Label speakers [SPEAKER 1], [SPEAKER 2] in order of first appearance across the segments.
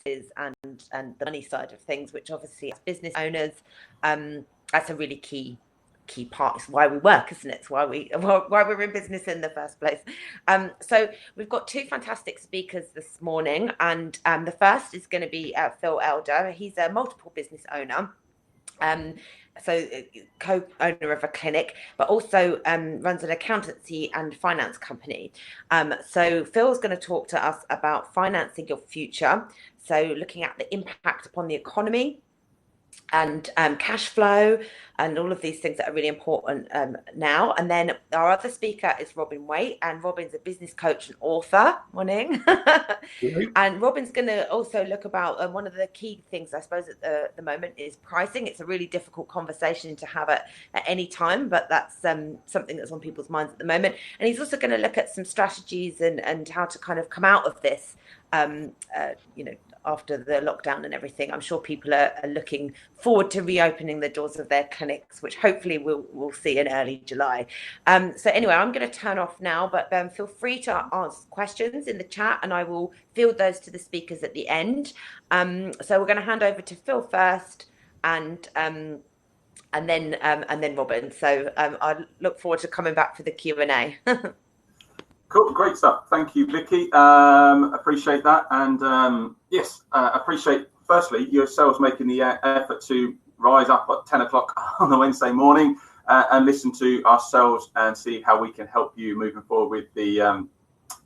[SPEAKER 1] and the money side of things, which obviously as business owners, that's a really key part. It's why we work, isn't it? It's why we're in business in the first place. So we've got two fantastic speakers this morning, and the first is going to be Phil Elder. He's a multiple business owner. So co-owner of a clinic, but also runs an accountancy and finance company. So Phil's going to talk to us about financing your future. So looking at the impact upon the economy and cash flow and all of these things that are really important now. And then our other speaker is Robin Waite, and Robin's a business coach and author. Morning. And Robin's going to also look about one of the key things, I suppose, at the moment is pricing. It's a really difficult conversation to have at any time, but that's something that's on people's minds at the moment. And he's also going to look at some strategies and how to kind of come out of this, after the lockdown and everything. I'm sure people are looking forward to reopening the doors of their clinics, which hopefully we'll see in early July. So anyway, I'm going to turn off now, but feel free to ask questions in the chat and I will field those to the speakers at the end. So we're going to hand over to Phil first and then Robin. So I look forward to coming back for the Q&A.
[SPEAKER 2] Cool, great stuff. Thank you, Vicky. Appreciate that. And yes, appreciate, firstly, yourselves making the effort to rise up at 10 o'clock on the Wednesday morning and listen to ourselves and see how we can help you moving forward with the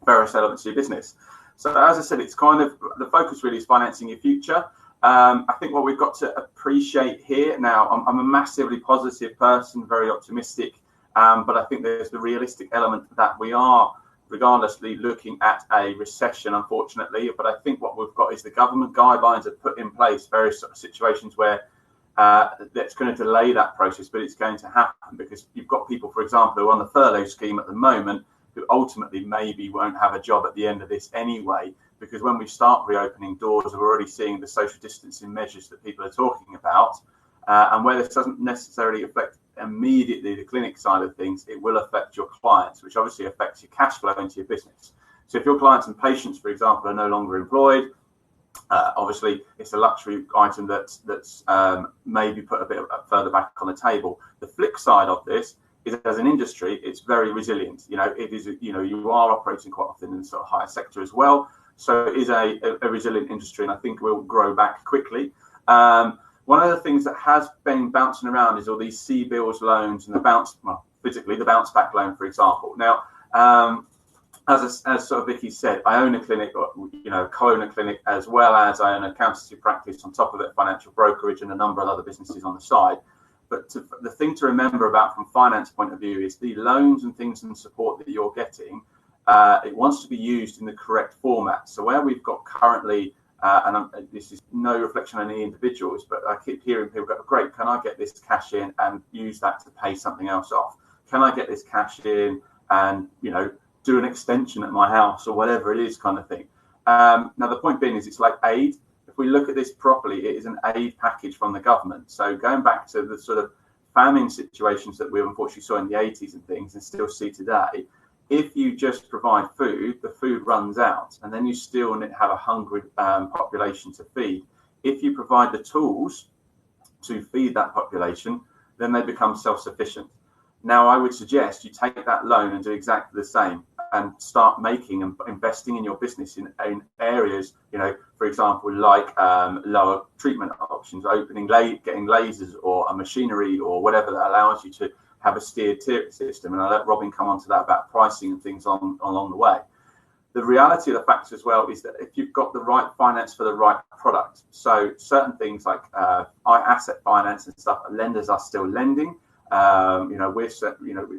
[SPEAKER 2] various elements of your business. So as I said, it's kind of, the focus really is financing your future. I think what we've got to appreciate here now, I'm a massively positive person, very optimistic, but I think there's the realistic element that we are regardlessly looking at a recession, unfortunately. But I think what we've got is the government guidelines have put in place various situations where that's going to delay that process, but it's going to happen because you've got people, for example, who are on the furlough scheme at the moment, who ultimately maybe won't have a job at the end of this anyway, because when we start reopening doors, we're already seeing the social distancing measures that people are talking about. And where this doesn't necessarily affect immediately the clinic side of things, it will affect your clients, which obviously affects your cash flow into your business. So if your clients and patients, for example, are no longer employed, obviously it's a luxury item that's maybe put a bit further back on the table. The flip side of this is, as an industry, it's very resilient. It is, you are operating quite often in the sort of higher sector as well. So it is a resilient industry, and I think we'll grow back quickly. One of the things that has been bouncing around is all these CBILS loans and the bounce back loan, for example. Now, as sort of Vicky said, I own a clinic, or co-own a clinic, as well as I own an accountancy practice on top of it, financial brokerage, and a number of other businesses on the side. But the thing to remember about from finance point of view is the loans and things and support that you're getting, it wants to be used in the correct format. So where we've got currently, this is no reflection on any individuals, but I keep hearing people go, great, can I get this cash in and use that to pay something else off? Can I get this cash in and, do an extension at my house or whatever it is, kind of thing. Now, the point being is it's like aid. If we look at this properly, it is an aid package from the government. So going back to the sort of famine situations that we unfortunately saw in the 80s and things and still see today, if you just provide food, the food runs out, and then you still have a hungry population to feed. If you provide the tools to feed that population, then they become self-sufficient. Now, I would suggest you take that loan and do exactly the same and start making and investing in your business in areas, for example, like lower treatment options, getting lasers or a machinery or whatever that allows you to have a steered system. And I'll let Robin come on to that about pricing and things along the way. The reality of the fact as well is that if you've got the right finance for the right product, so certain things like asset finance and stuff, lenders are still lending.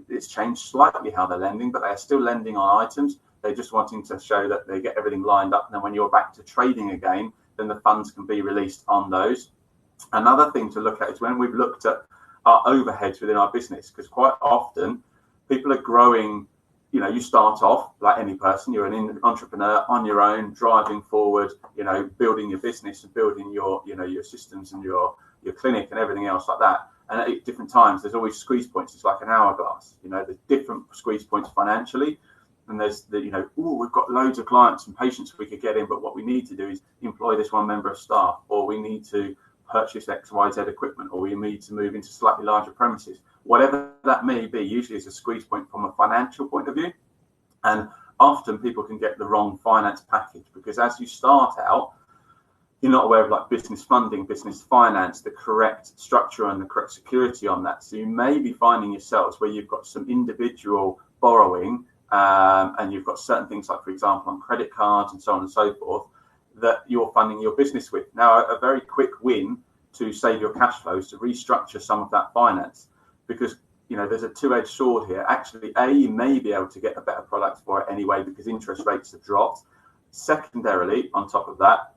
[SPEAKER 2] It's changed slightly how they're lending, but they're still lending on items. They're just wanting to show that they get everything lined up. And then when you're back to trading again, then the funds can be released on those. Another thing to look at is when we've looked at our overheads within our business, because quite often people are growing. You start off like any person, you're an entrepreneur on your own, driving forward, building your business and building your systems and your clinic and everything else like that. And at different times, there's always squeeze points. It's like an hourglass. There's different squeeze points financially. and there's the, we've got loads of clients and patients we could get in, but what we need to do is employ this one member of staff, or we need to purchase XYZ equipment, or we need to move into slightly larger premises. Whatever that may be, usually it's a squeeze point from a financial point of view. And often people can get the wrong finance package, because as you start out, you're not aware of like business funding, business finance, the correct structure and the correct security on that. So you may be finding yourselves where you've got some individual borrowing, and you've got certain things like, for example, on credit cards and so on and so forth, that you're funding your business with. Now, a very quick win to save your cash flows, to restructure some of that finance, because there's a two-edged sword here. Actually, you may be able to get a better product for it anyway because interest rates have dropped. Secondarily, on top of that,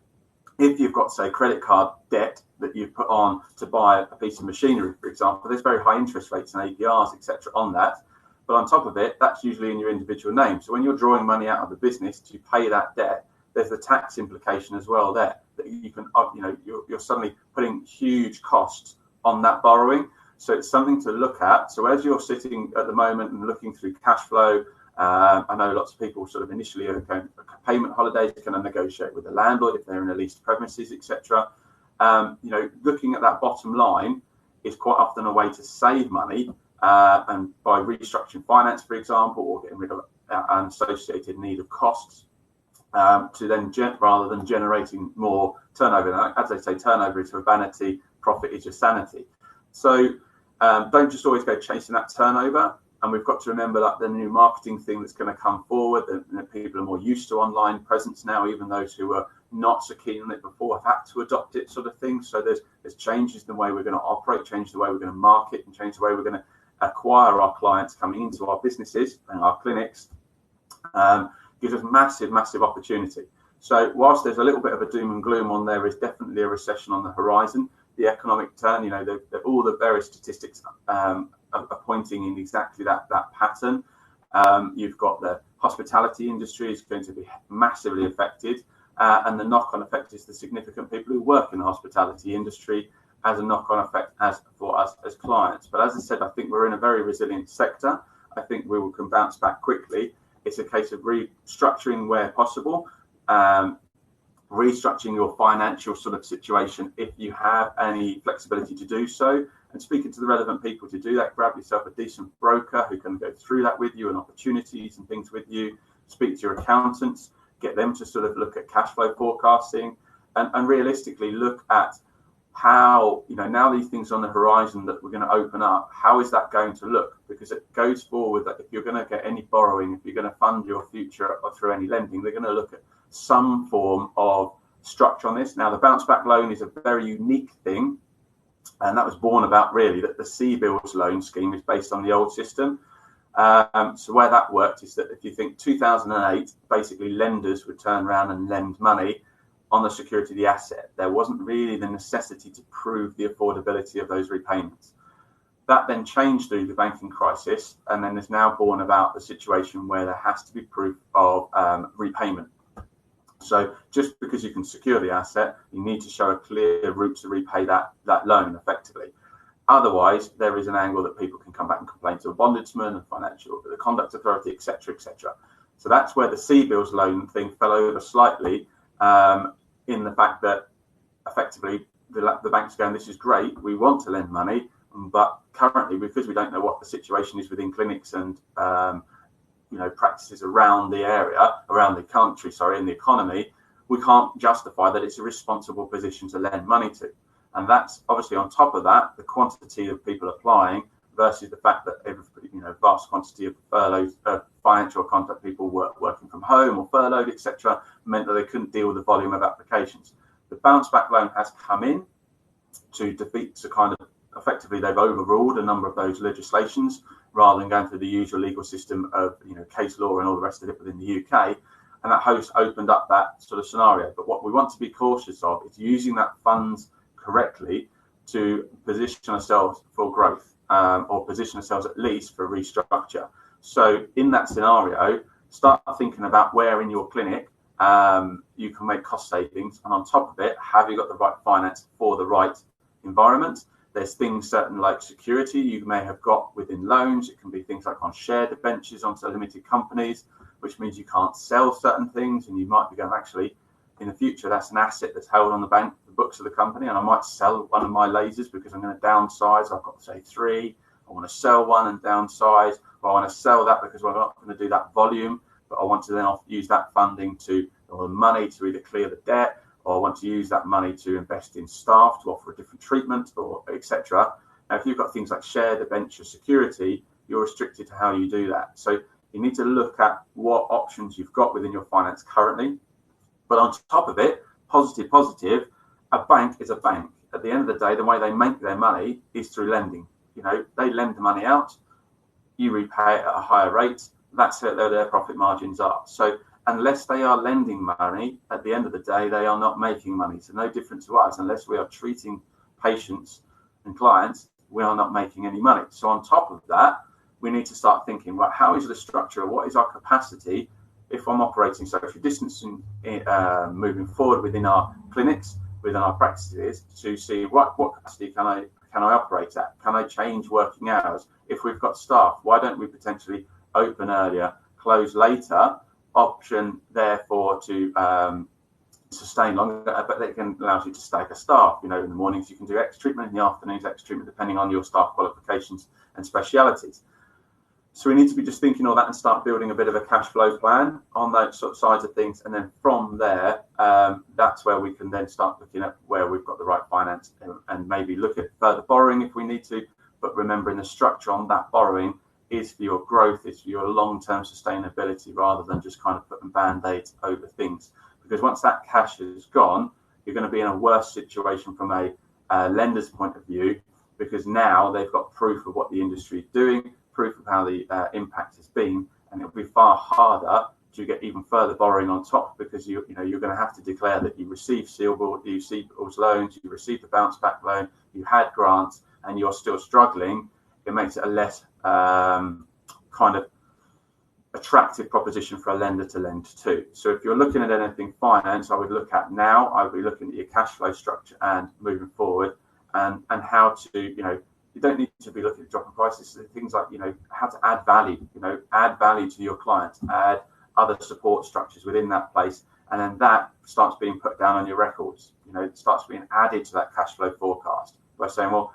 [SPEAKER 2] if you've got, say, credit card debt that you've put on to buy a piece of machinery, for example, there's very high interest rates and APRs, etc., on that. But on top of it, that's usually in your individual name. So when you're drawing money out of the business to pay that debt, there's the tax implication as well there, that you can, you're suddenly putting huge costs on that borrowing. So it's something to look at. So as you're sitting at the moment and looking through cash flow, I know lots of people sort of initially are going for payment holidays, kind of negotiate with the landlord if they're in a leased premises, etc. Looking at that bottom line is quite often a way to save money, and by restructuring finance, for example, or getting rid of an associated need of costs, to then rather than generating more turnover. And as they say, turnover is for vanity, profit is your sanity. So don't just always go chasing that turnover. And we've got to remember that the new marketing thing that's going to come forward, that people are more used to online presence now, even those who were not so keen on it before have had to adopt it, sort of thing. So there's changes in the way we're going to operate, change the way we're going to market, and change the way we're going to acquire our clients coming into our businesses and our clinics. Gives us massive, massive opportunity. So whilst there's a little bit of a doom and gloom on there, is definitely a recession on the horizon. The economic turn, all the various statistics are pointing in exactly that pattern. You've got the hospitality industry is going to be massively affected, and the knock-on effect is the significant people who work in the hospitality industry as a knock-on effect as for us as clients. But as I said, I think we're in a very resilient sector. I think we can bounce back quickly. It's a case of restructuring where possible, restructuring your financial sort of situation if you have any flexibility to do so, and speaking to the relevant people to do that. Grab yourself a decent broker who can go through that with you and opportunities and things with you. Speak to your accountants, get them to sort of look at cash flow forecasting, and realistically look at how, now these things on the horizon that we're going to open up, how is that going to look? Because it goes forward that if you're going to get any borrowing, if you're going to fund your future or through any lending, they're going to look at some form of structure on this. Now, the bounce back loan is a very unique thing, and that was born about really that the CBILS loan scheme is based on the old system. So where that worked is that if you think 2008, basically lenders would turn around and lend money on the security of the asset. There wasn't really the necessity to prove the affordability of those repayments. That then changed through the banking crisis, and then is now born about the situation where there has to be proof of repayment. So just because you can secure the asset, you need to show a clear route to repay that loan effectively. Otherwise, there is an angle that people can come back and complain to a ombudsman and the conduct authority, etc., etc. So that's where the CBILS loan thing fell over slightly, in the fact that effectively the bank's going, this is great, we want to lend money, but currently, because we don't know what the situation is within clinics and practices around the area, around the country, in the economy, we can't justify that it's a responsible position to lend money to. And that's obviously on top of that, the quantity of people applying versus the fact that everybody, vast quantity of furloughed financial contact people working from home or furloughed, etc., meant that they couldn't deal with the volume of applications. The bounce back loan has come in to defeat, so kind of effectively they've overruled a number of those legislations rather than going through the usual legal system of case law and all the rest of it within the UK. And that host opened up that sort of scenario. But what we want to be cautious of is using that funds correctly to position ourselves for growth, or position ourselves at least for restructure. So in that scenario, start thinking about where in your clinic you can make cost savings, and on top of it, have you got the right finance for the right environment? There's things certain like security you may have got within loans. It can be things like on shared debentures onto limited companies. which means you can't sell certain things, and you might be going, actually, in the future, that's an asset that's held on the bank, the books of the company, and I might sell one of my lasers because I'm going to downsize. I've got, say, 3. I want to sell one and downsize, or I want to sell that because we're not going to do that volume, but I want to then use that funding or money to either clear the debt, or I want to use that money to invest in staff to offer a different treatment, or etc. Now, if you've got things like shared debenture security, you're restricted to how you do that. So you need to look at what options you've got within your finance currently. But on top of it, positive, a bank is a bank. At the end of the day, the way they make their money is through lending. They lend the money out, you repay it at a higher rate. That's where their profit margins are. So unless they are lending money, at the end of the day, they are not making money. So no different to us. Unless we are treating patients and clients, we are not making any money. So on top of that, we need to start thinking, right, how is the structure? What is our capacity if I'm operating social distancing, moving forward within our clinics, within our practices, to see what capacity can I operate at? Can I change working hours? If we've got staff, why don't we potentially open earlier, close later? Option therefore to sustain longer, but it can allow you to stagger staff. In the mornings you can do X treatment, in the afternoons X treatment, depending on your staff qualifications and specialities. So we need to be just thinking all that and start building a bit of a cash flow plan on those sort of sides of things. And then from there, that's where we can then start looking at where we've got the right finance and maybe look at further borrowing if we need to. But remembering the structure on that borrowing is for your growth, is for your long-term sustainability, rather than just kind of putting band-aids over things. Because once that cash is gone, you're going to be in a worse situation from a lender's point of view, because now they've got proof of what the industry is doing, proof of how the impact has been, and it'll be far harder to get even further borrowing on top, because you're going to have to declare that you received sealable, you received loans, you received the bounce back loan, you had grants, and you're still struggling. It makes it a less kind of attractive proposition for a lender to lend to. So if you're looking at anything finance, I would look at now, I would be looking at your cash flow structure and moving forward, and how to, you don't need to be looking at dropping prices. Things like, how to add value, add value to your clients, add other support structures within that place. And then that starts being put down on your records. It starts being added to that cash flow forecast by saying, well,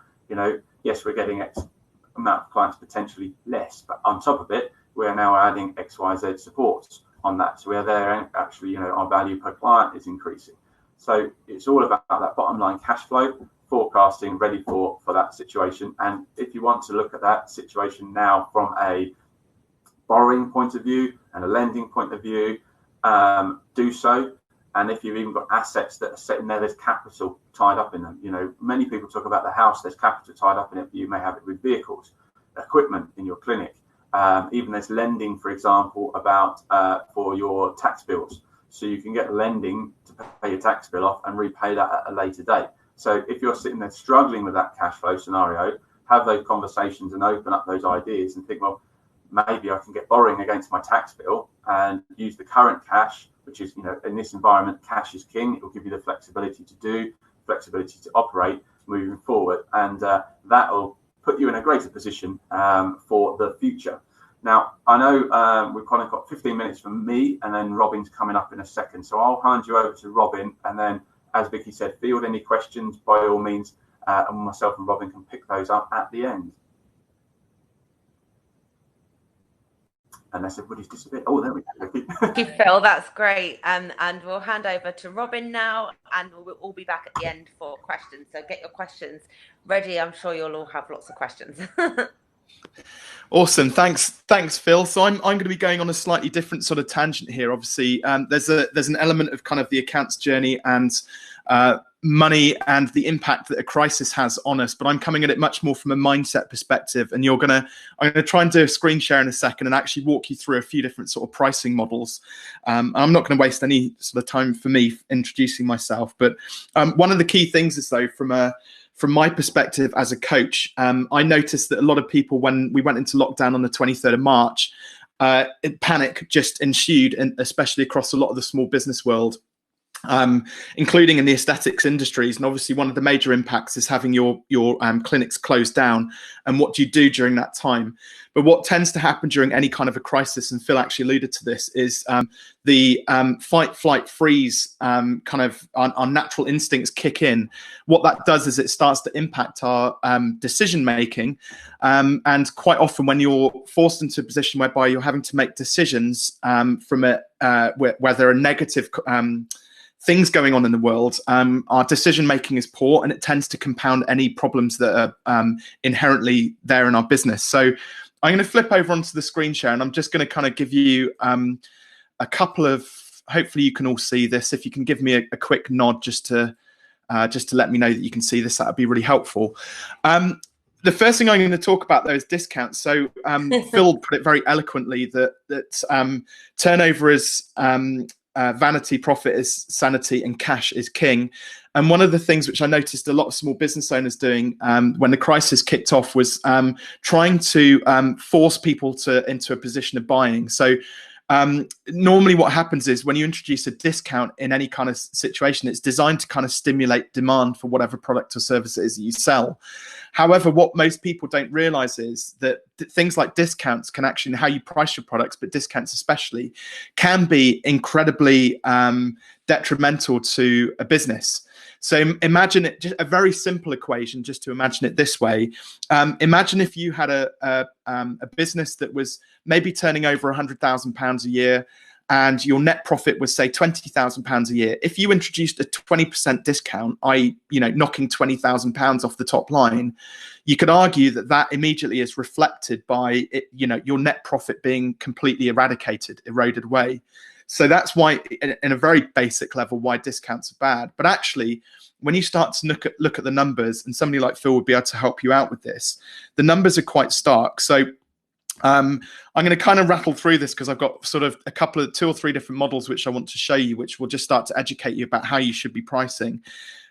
[SPEAKER 2] yes, we're getting X amount of clients, potentially less, but on top of it, we are now adding XYZ supports on that. So we are there, actually, our value per client is increasing. So it's all about that bottom line cash flow forecasting, ready for that situation. And if you want to look at that situation now from a borrowing point of view and a lending point of view, do so. And if you've even got assets that are sitting there, there's capital tied up in them. Many people talk about the house, there's capital tied up in it, but you may have it with vehicles, equipment in your clinic. Even there's lending, for example, about for your tax bills. So you can get lending to pay your tax bill off and repay that at a later date. So if you're sitting there struggling with that cash flow scenario, have those conversations and open up those ideas and think, well, maybe I can get borrowing against my tax bill and use the current cash, which is, in this environment, cash is king. It will give you the flexibility to operate moving forward. And that will put you in a greater position for the future. Now, I know we've kind of got 15 minutes from me, and then Robin's coming up in a second. So I'll hand you over to Robin, and then, as Vicky said, field any questions by all means, and myself and Robin can pick those up at the end. Unless everybody's disappeared. Oh, there we go.
[SPEAKER 1] Thank you, Phil. That's great. And we'll hand over to Robin now, and we'll all be back at the end for questions. So get your questions ready. I'm sure you'll all have lots of questions.
[SPEAKER 3] Awesome. Thanks, Phil. So I'm going to be going on a slightly different sort of tangent here. Obviously, there's an element of kind of the accounts journey and money and the impact that a crisis has on us, but I'm coming at it much more from a mindset perspective. And I'm going to try and do a screen share in a second and actually walk you through a few different sort of pricing models. I'm not going to waste any sort of time for me introducing myself, but one of the key things is, though, from my perspective as a coach, I noticed that a lot of people, when we went into lockdown on the 23rd of March, panic just ensued, and especially across a lot of the small business world. including in the aesthetics industries. And obviously one of the major impacts is having your clinics closed down, and what do you do during that time. But what tends to happen during any kind of a crisis, and Phil actually alluded to this, is the fight, flight, freeze, kind of our natural instincts kick in. What that does is it starts to impact our decision making. And quite often when you're forced into a position whereby you're having to make decisions from where there are negative things going on in the world, our decision making is poor, and it tends to compound any problems that are inherently there in our business. So I'm going to flip over onto the screen share, and I'm just going to kind of give you a couple of, hopefully you can all see this. If you can give me a quick nod just to let me know that you can see this, that would be really helpful. The first thing I'm going to talk about, though, is discounts. So Phil put it very eloquently that turnover is vanity, profit is sanity, and cash is king. And one of the things which I noticed a lot of small business owners doing when the crisis kicked off was trying to force people into a position of buying. So normally what happens is when you introduce a discount in any kind of situation, it's designed to kind of stimulate demand for whatever product or service it is that you sell. However, what most people don't realize is that things like discounts can actually, how you price your products, but discounts especially, can be incredibly detrimental to a business. So imagine it, just a very simple equation, just to imagine it this way. Imagine if you had a business that was maybe turning over £100,000 a year, and your net profit was, say, £20,000 a year. If you introduced a 20% discount, i.e., knocking £20,000 off the top line, you could argue that immediately is reflected by it, your net profit being completely eroded away. So that's why, in a very basic level, why discounts are bad. But actually, when you start to look at the numbers, and somebody like Phil would be able to help you out with this, the numbers are quite stark. So I'm going to kind of rattle through this because I've got sort of two or three different models which I want to show you, which will just start to educate you about how you should be pricing.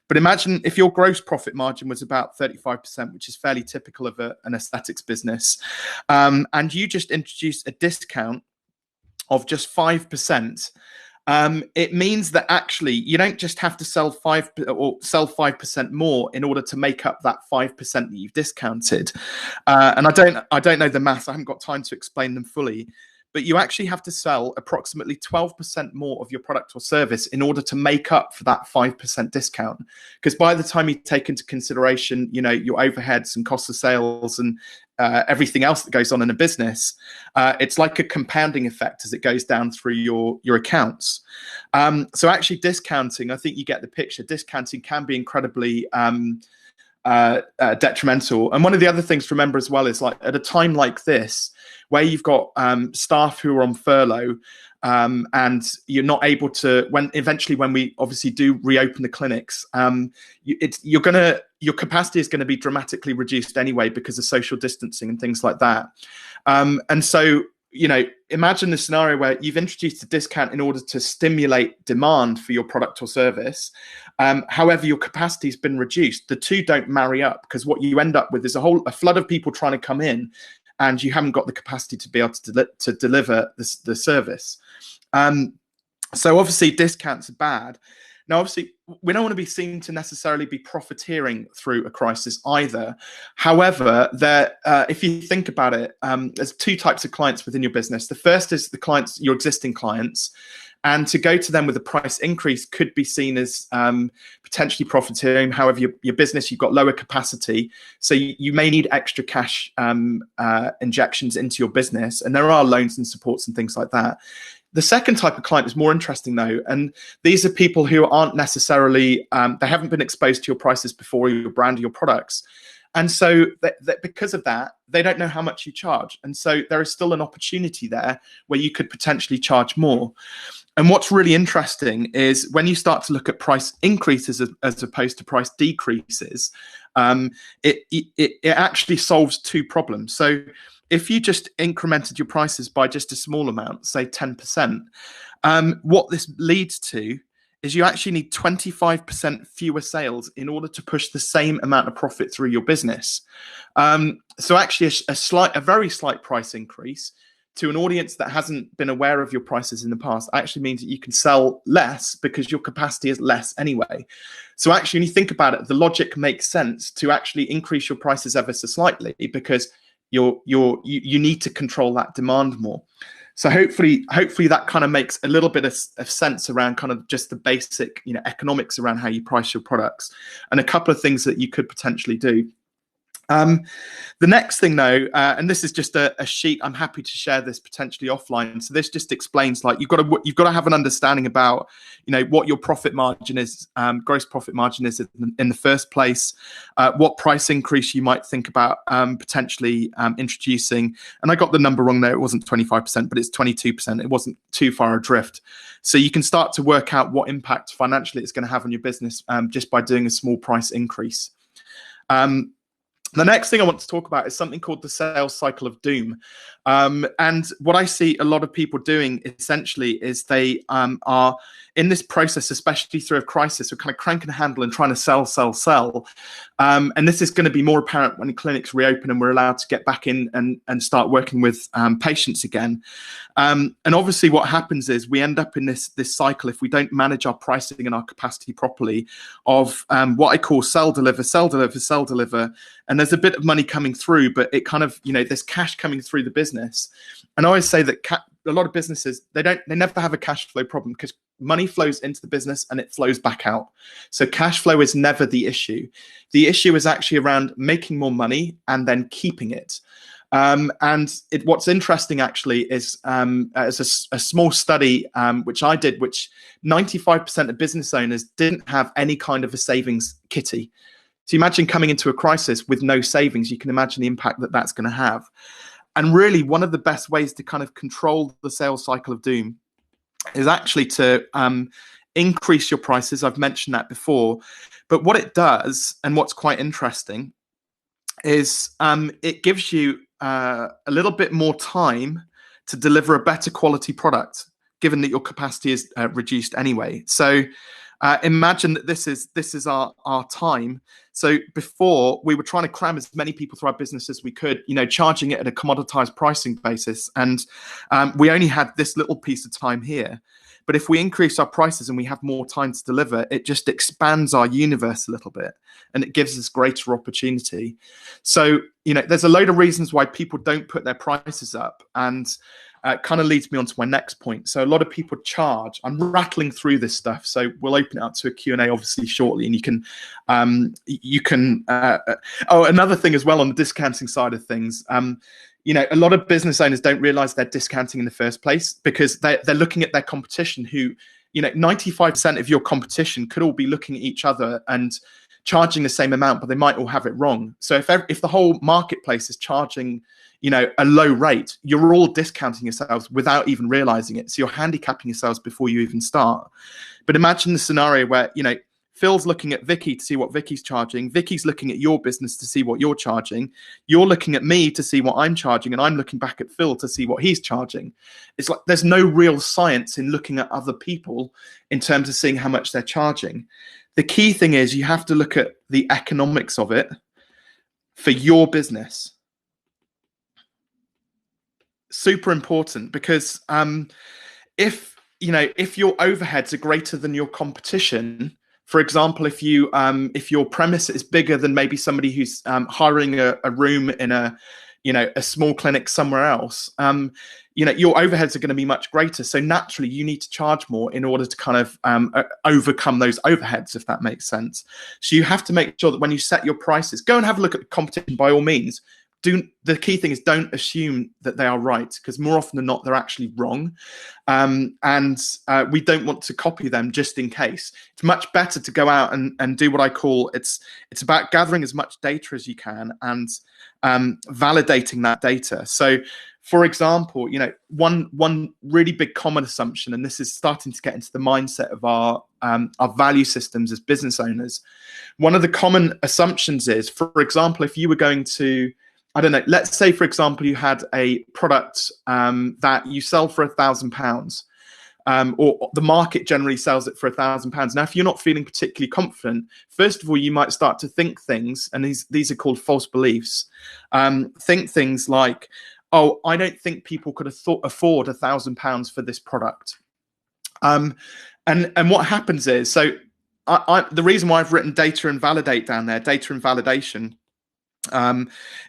[SPEAKER 3] But imagine if your gross profit margin was about 35%, which is fairly typical of an aesthetics business, and you just introduced a discount of just 5%. It means that actually you don't just have to sell 5% more in order to make up that 5% that you've discounted. And I don't know the maths. I haven't got time to explain them fully. But you actually have to sell approximately 12% more of your product or service in order to make up for that 5% discount. Because by the time you take into consideration, your overheads and cost of sales and everything else that goes on in a business, it's like a compounding effect as it goes down through your accounts. So actually discounting, I think you get the picture. Discounting can be incredibly detrimental. And one of the other things to remember as well is, like, at a time like this, where you've got staff who are on furlough, and you're not able to, when we obviously do reopen the clinics, your capacity is going to be dramatically reduced anyway because of social distancing and things like that. And so, imagine the scenario where you've introduced a discount in order to stimulate demand for your product or service. However, your capacity has been reduced. The two don't marry up, because what you end up with is a flood of people trying to come in, and you haven't got the capacity to be able to deliver the service. So obviously discounts are bad. Now, obviously, we don't want to be seen to necessarily be profiteering through a crisis either. However, if you think about it, there's two types of clients within your business. The first is the clients, your existing clients, and to go to them with a price increase could be seen as potentially profiteering. However, your business, you've got lower capacity, so you may need extra cash injections into your business, and there are loans and supports and things like that. The second type of client is more interesting, though, and these are people who aren't necessarily, they haven't been exposed to your prices before, your brand, or your products. And so because of that, they don't know how much you charge. And so there is still an opportunity there where you could potentially charge more. And what's really interesting is when you start to look at price increases as opposed to price decreases, it actually solves two problems. So if you just incremented your prices by just a small amount, say 10%, what this leads to is you actually need 25% fewer sales in order to push the same amount of profit through your business. So actually a very slight price increase to an audience that hasn't been aware of your prices in the past actually means that you can sell less because your capacity is less anyway. So actually, when you think about it, the logic makes sense to actually increase your prices ever so slightly because you need to control that demand more. So hopefully that kind of makes a little bit of sense around kind of just the basic, economics around how you price your products, and a couple of things that you could potentially do. The next thing though, and this is just a sheet, I'm happy to share this potentially offline. So this just explains, like, you've got to have an understanding about, what your profit margin is, gross profit margin is in the first place, what price increase you might think about potentially introducing. And I got the number wrong there. It wasn't 25%, but it's 22%. It wasn't too far adrift. So you can start to work out what impact financially it's going to have on your business just by doing a small price increase. The next thing I want to talk about is something called the sales cycle of doom. And what I see a lot of people doing essentially is they are in this process, especially through a crisis, of kind of cranking a handle and trying to sell. And this is going to be more apparent when clinics reopen and we're allowed to get back in and start working with patients again. And obviously what happens is we end up in this cycle, if we don't manage our pricing and our capacity properly, of what I call sell, deliver. And there's a bit of money coming through, but it kind of, there's cash coming through the business. And I always say that a lot of businesses, they never have a cash flow problem because money flows into the business and it flows back out. So cash flow is never the issue. The issue is actually around making more money and then keeping it. What's interesting actually is as a small study which I did, which 95% of business owners didn't have any kind of a savings kitty. So imagine coming into a crisis with no savings. You can imagine the impact that that's going to have. And really, one of the best ways to kind of control the sales cycle of doom is actually to increase your prices. I've mentioned that before. But what it does, and what's quite interesting, is it gives you a little bit more time to deliver a better quality product, given that your capacity is reduced anyway. So imagine that this is our time. So before, we were trying to cram as many people through our business as we could, charging it at a commoditized pricing basis. And we only had this little piece of time here. But if we increase our prices and we have more time to deliver, it just expands our universe a little bit and it gives us greater opportunity. So, there's a load of reasons why people don't put their prices up. And kind of leads me on to my next point. So a lot of people charge. I'm rattling through this stuff, so we'll open it up to a Q&A obviously shortly, and you can. Another thing as well on the discounting side of things. A lot of business owners don't realize they're discounting in the first place because they're looking at their competition who, 95% of your competition could all be looking at each other and charging the same amount, but they might all have it wrong. So if the whole marketplace is charging, a low rate, you're all discounting yourselves without even realizing it. So you're handicapping yourselves before you even start. But imagine the scenario where, Phil's looking at Vicky to see what Vicky's charging. Vicky's looking at your business to see what you're charging. You're looking at me to see what I'm charging. And I'm looking back at Phil to see what he's charging. It's like there's no real science in looking at other people in terms of seeing how much they're charging. The key thing is you have to look at the economics of it for your business. Super important, because if your overheads are greater than your competition, for example, if your premise is bigger than maybe somebody who's hiring a room in a small clinic somewhere else, your overheads are going to be much greater. So naturally, you need to charge more in order to kind of overcome those overheads, if that makes sense. So you have to make sure that when you set your prices, go and have a look at the competition by all means. The key thing is don't assume that they are right, because more often than not, they're actually wrong. And we don't want to copy them just in case. It's much better to go out and do what I call, it's about gathering as much data as you can and validating that data. So, for example, one really big common assumption, and this is starting to get into the mindset of our value systems as business owners. One of the common assumptions is, for example, if you were going to, I don't know, let's say, for example, you had a product that you sell for £1,000, or the market generally sells it for £1,000. Now, if you're not feeling particularly confident, first of all, you might start to think things, and these are called false beliefs. Think things like, oh, I don't think people could afford £1,000 for this product. And what happens is, so the reason why I've written data and validate down there, data and validation,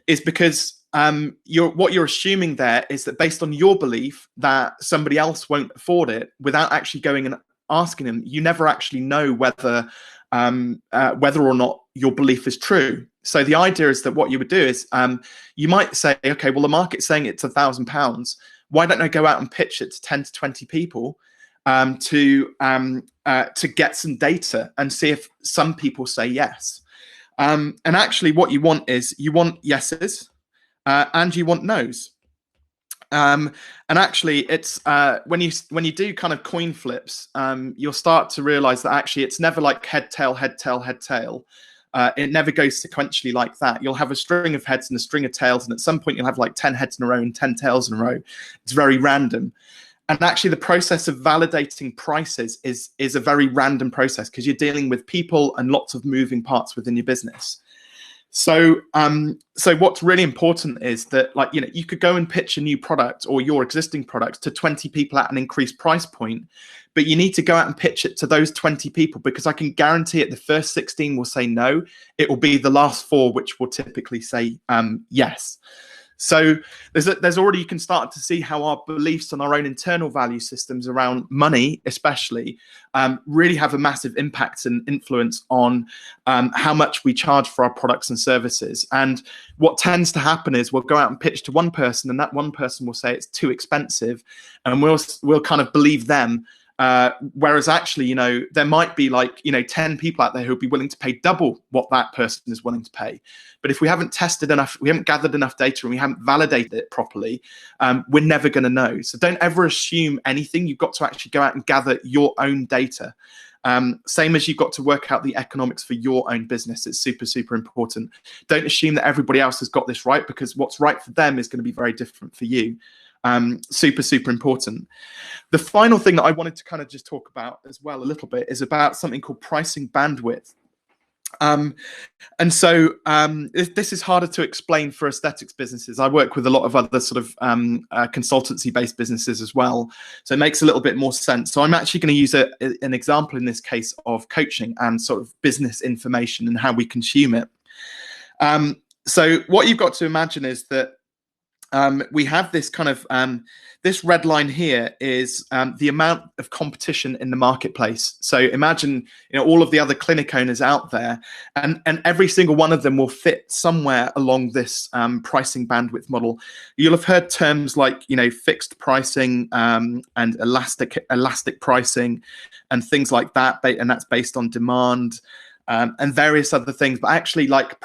[SPEAKER 3] is because what you're assuming there is that based on your belief that somebody else won't afford it, without actually going and asking them, you never actually know whether or not your belief is true. So the idea is that what you would do is you might say, okay, well, the market's saying it's £1,000. Why don't I go out and pitch it to 10 to 20 people to get some data and see if some people say yes. And actually what you want is you want yeses and you want no's. And actually it's when you do kind of coin flips, you'll start to realize that actually it's never like head, tail, head, tail, head, tail. It never goes sequentially like that. You'll have a string of heads and a string of tails, and at some point you'll have like 10 heads in a row and 10 tails in a row. It's very random. And actually the process of validating prices is a very random process because you're dealing with people and lots of moving parts within your business. So what's really important is that, like, you know, you could go and pitch a new product or your existing product to 20 people at an increased price point, but you need to go out and pitch it to those 20 people, because I can guarantee it, the first 16 will say no. It will be the last 4 which will typically say yes. So there's already, you can start to see how our beliefs on our own internal value systems around money, especially, really have a massive impact and influence on how much we charge for our products and services. And what tends to happen is we'll go out and pitch to one person, and that one person will say it's too expensive, and we'll kind of believe them. Whereas actually, you know, there might be like, you know, 10 people out there who'd be willing to pay double what that person is willing to pay. But if we haven't tested enough, we haven't gathered enough data, and we haven't validated it properly, we're never going to know. So don't ever assume anything. You've got to actually go out and gather your own data. Same as you've got to work out the economics for your own business. It's super, super important. Don't assume that everybody else has got this right, because what's right for them is going to be very different for you. Super, super important. The final thing that I wanted to kind of just talk about as well a little bit is about something called pricing bandwidth. And so this is harder to explain for aesthetics businesses. I work with a lot of other sort of consultancy-based businesses as well, so it makes a little bit more sense. So I'm actually going to use an example in this case of coaching and sort of business information and how we consume it. So what you've got to imagine is that we have this kind of this red line here is the amount of competition in the marketplace. So imagine, you know, all of the other clinic owners out there, and every single one of them will fit somewhere along this pricing bandwidth model. You'll have heard terms like, you know, fixed pricing and elastic pricing and things like that, and that's based on demand and various other things. But actually, like,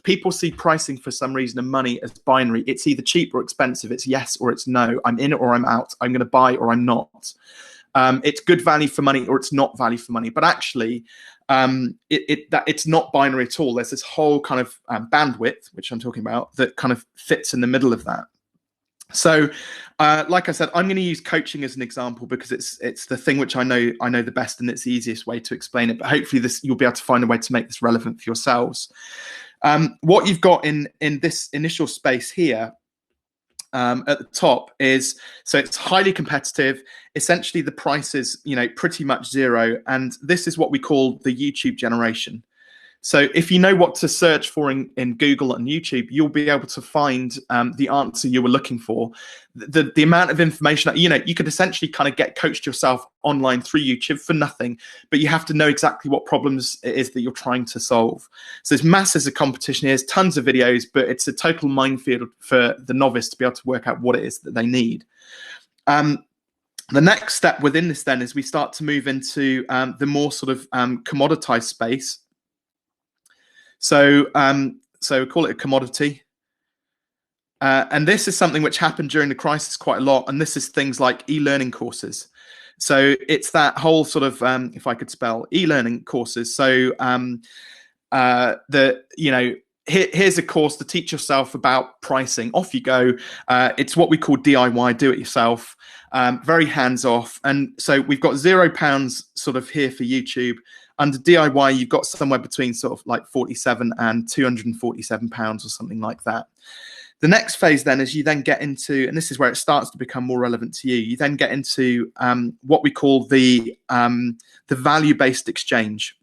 [SPEAKER 3] people see pricing for some reason and money as binary. It's either cheap or expensive. It's yes or it's no. I'm in or I'm out. I'm going to buy or I'm not. It's good value for money or it's not value for money. But actually, it's not binary at all. There's this whole kind of bandwidth, which I'm talking about, that kind of fits in the middle of that. So, like I said, I'm going to use coaching as an example because it's the thing which I know the best, and it's the easiest way to explain it. But hopefully, you'll be able to find a way to make this relevant for yourselves. What you've got in this initial space here at the top is, so it's highly competitive. Essentially, the price is, you know, pretty much zero, and this is what we call the YouTube generation. So if you know what to search for in Google and YouTube, you'll be able to find the answer you were looking for. The amount of information that, you know, you could essentially kind of get coached yourself online through YouTube for nothing, but you have to know exactly what problems it is that you're trying to solve. So there's masses of competition here, there's tons of videos, but it's a total minefield for the novice to be able to work out what it is that they need. The next step within this then is we start to move into the more sort of commoditized space. So we call it a commodity. And this is something which happened during the crisis quite a lot. And this is things like e-learning courses. So it's that whole sort of, if I could spell, e-learning courses. So here's a course to teach yourself about pricing. Off you go. It's what we call DIY, do it yourself. Very hands off. And so we've got £0 sort of here for YouTube. Under DIY, you've got somewhere between sort of like 47 and £247 or something like that. The next phase then is you then get into, and this is where it starts to become more relevant to you. You then get into what we call the value-based exchange.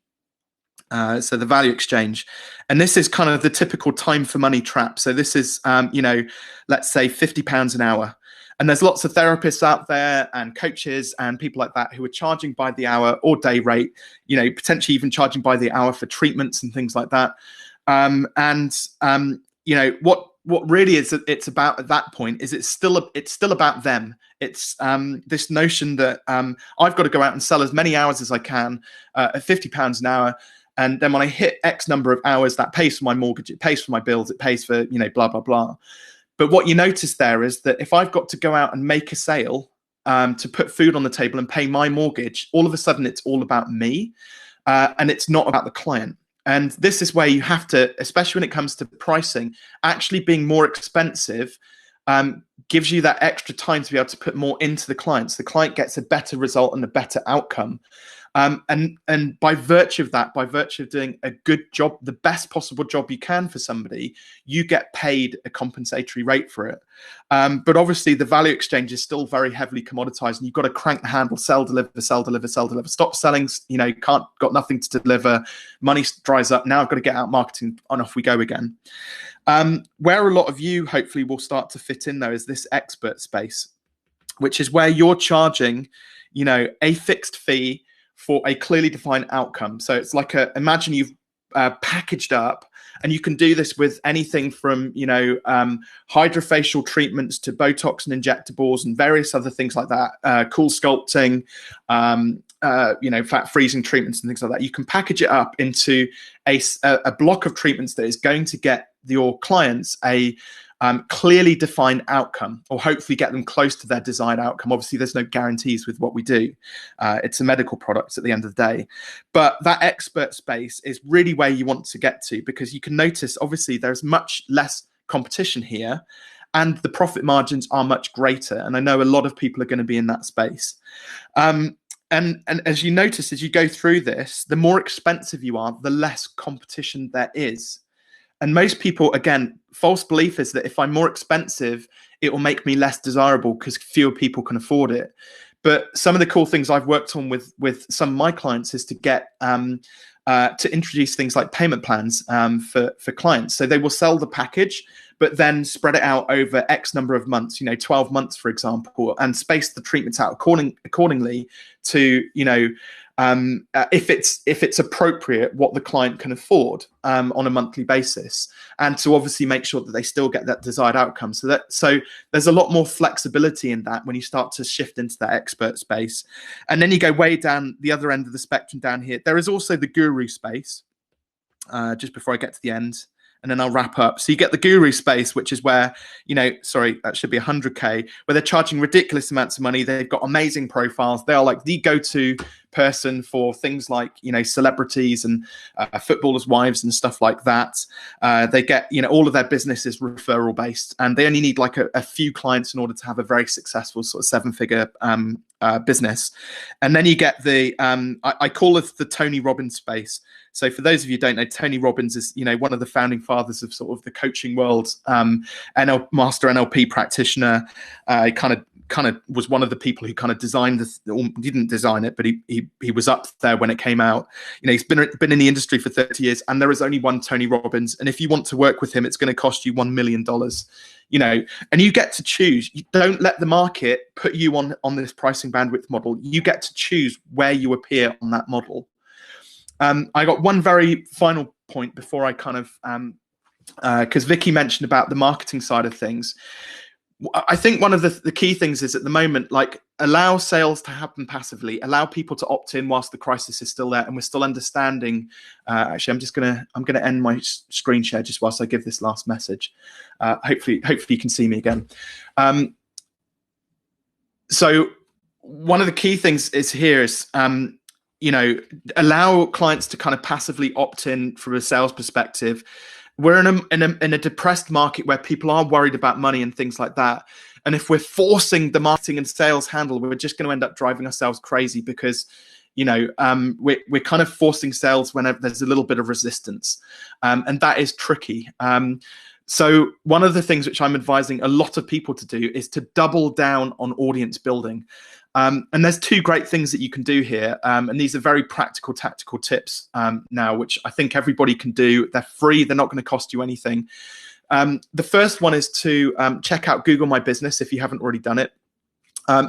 [SPEAKER 3] So the value exchange, and this is kind of the typical time for money trap. So this is, let's say £50 an hour. And there's lots of therapists out there and coaches and people like that who are charging by the hour or day rate, potentially even charging by the hour for treatments and things like that. What really is it's about at that point is it's still about them. It's this notion that I've got to go out and sell as many hours as I can at £50 an hour. And then when I hit X number of hours, that pays for my mortgage, it pays for my bills, it pays for, blah, blah, blah. But what you notice there is that if I've got to go out and make a sale to put food on the table and pay my mortgage, all of a sudden it's all about me and it's not about the client. And this is where you have to, especially when it comes to pricing, actually being more expensive gives you that extra time to be able to put more into the client. So the client gets a better result and a better outcome. And by virtue of that, by virtue of doing a good job, the best possible job you can for somebody, you get paid a compensatory rate for it. But obviously the value exchange is still very heavily commoditized, and you've got to crank the handle, sell, deliver, sell, deliver, sell, deliver. Stop selling, got nothing to deliver. Money dries up. Now I've got to get out marketing, and off we go again. Where a lot of you hopefully will start to fit in though is this expert space, which is where you're charging, a fixed fee for a clearly defined outcome. So it's like imagine you've packaged up, and you can do this with anything from, hydrofacial treatments to Botox and injectables and various other things like that, cool sculpting, fat freezing treatments and things like that. You can package it up into a block of treatments that is going to get your clients a clearly defined outcome, or hopefully get them close to their desired outcome. Obviously, there's no guarantees with what we do. It's a medical product at the end of the day. But that expert space is really where you want to get to, because you can notice, obviously, there's much less competition here, and the profit margins are much greater. And I know a lot of people are going to be in that space. And as you notice, as you go through this, the more expensive you are, the less competition there is. And most people, again, false belief is that if I'm more expensive, it will make me less desirable because fewer people can afford it. But some of the cool things I've worked on with some of my clients is to get to introduce things like payment plans for clients. So they will sell the package, but then spread it out over X number of months, 12 months, for example, and space the treatments out accordingly to, if it's appropriate, what the client can afford on a monthly basis, and to obviously make sure that they still get that desired outcome. So there's a lot more flexibility in that when you start to shift into that expert space. And then you go way down the other end of the spectrum down here. There is also the guru space, just before I get to the end, and then I'll wrap up. So you get the guru space, which is where, that should be 100K, where they're charging ridiculous amounts of money. They've got amazing profiles. They are like the go-to person for things like, celebrities and footballers' wives and stuff like that. They get, all of their business is referral based, and they only need like a few clients in order to have a very successful sort of 7-figure business. And then you get the, I call it the Tony Robbins space. So for those of you who don't know, Tony Robbins is, one of the founding fathers of sort of the coaching world, master NLP practitioner. Kind of was one of the people who kind of designed this, or didn't design it, but he was up there when it came out. He's been in the industry for 30 years, and there is only one Tony Robbins. And if you want to work with him, it's going to cost you $1 million. And you get to choose. You don't let the market put you on this pricing bandwidth model. You get to choose where you appear on that model. I got one very final point before I kind of, because Vicky mentioned about the marketing side of things. I think one of the key things is at the moment, like, allow sales to happen passively, allow people to opt in whilst the crisis is still there, and we're still understanding. Actually, I'm gonna end my screen share just whilst I give this last message. Hopefully you can see me again. So one of the key things is here is, allow clients to kind of passively opt in from a sales perspective. We're in a depressed market where people are worried about money and things like that. And if we're forcing the marketing and sales handle, we're just going to end up driving ourselves crazy, because, we're kind of forcing sales whenever there's a little bit of resistance. And that is tricky. So one of the things which I'm advising a lot of people to do is to double down on audience building. And there's two great things that you can do here. And these are very practical, tactical tips now, which I think everybody can do. They're free. They're not going to cost you anything. The first one is to check out Google My Business if you haven't already done it.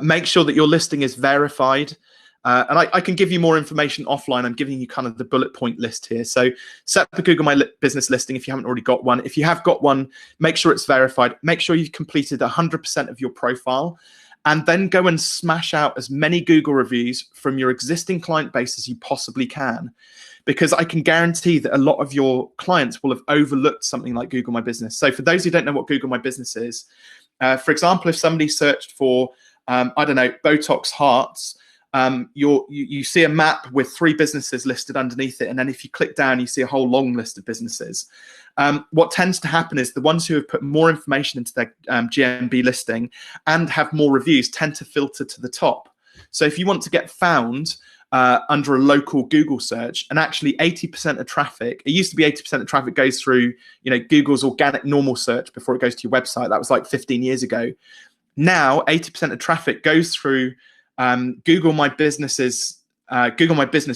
[SPEAKER 3] Make sure that your listing is verified. And I can give you more information offline. I'm giving you kind of the bullet point list here. So set up a Google My Business listing if you haven't already got one. If you have got one, make sure it's verified. Make sure you've completed 100% of your profile. And then go and smash out as many Google reviews from your existing client base as you possibly can. Because I can guarantee that a lot of your clients will have overlooked something like Google My Business. So for those who don't know what Google My Business is, for example, if somebody searched for, I don't know, Botox hearts, you see a map with 3 businesses listed underneath it. And then if you click down, you see a whole long list of businesses. What tends to happen is the ones who have put more information into their GMB listing and have more reviews tend to filter to the top. So if you want to get found under a local Google search, and actually 80% of traffic, it used to be 80% of traffic goes through, Google's organic normal search before it goes to your website. That was like 15 years ago. Now, 80% of traffic goes through Google My Business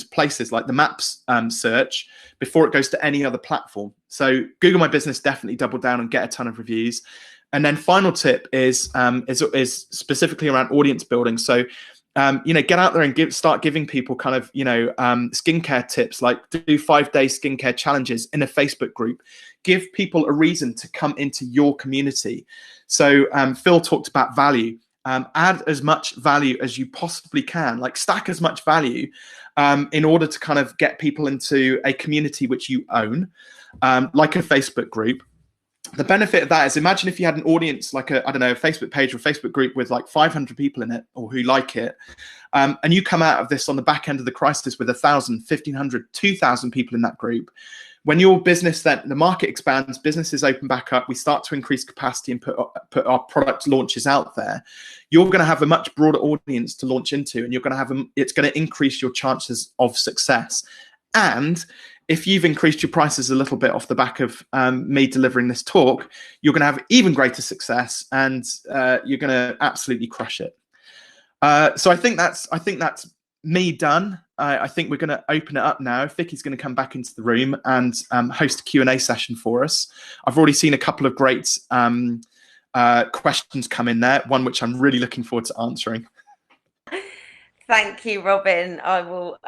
[SPEAKER 3] places like the Maps search before it goes to any other platform. So Google My Business, definitely double down and get a ton of reviews. And then final tip is specifically around audience building. So get out there and start giving people kind of skincare tips, like do 5-day skincare challenges in a Facebook group. Give people a reason to come into your community. So Phil talked about value. Add as much value as you possibly can, like stack as much value in order to kind of get people into a community which you own, like a Facebook group. The benefit of that is, imagine if you had an audience like a Facebook page or a Facebook group with like 500 people in it or who like it, and you come out of this on the back end of the crisis with 1,000, 1,500, 2,000 people in that group. When your business, then the market expands, businesses open back up, we start to increase capacity and put our product launches out there, you're going to have a much broader audience to launch into, and it's going to increase your chances of success. And if you've increased your prices a little bit off the back of me delivering this talk, you're going to have even greater success, and you're going to absolutely crush it. So I think that's me done. I think we're going to open it up now. Vicky's going to come back into the room and host a Q&A session for us. I've already seen a couple of great questions come in there, one which I'm really looking forward to answering.
[SPEAKER 1] Thank you, Robin. I will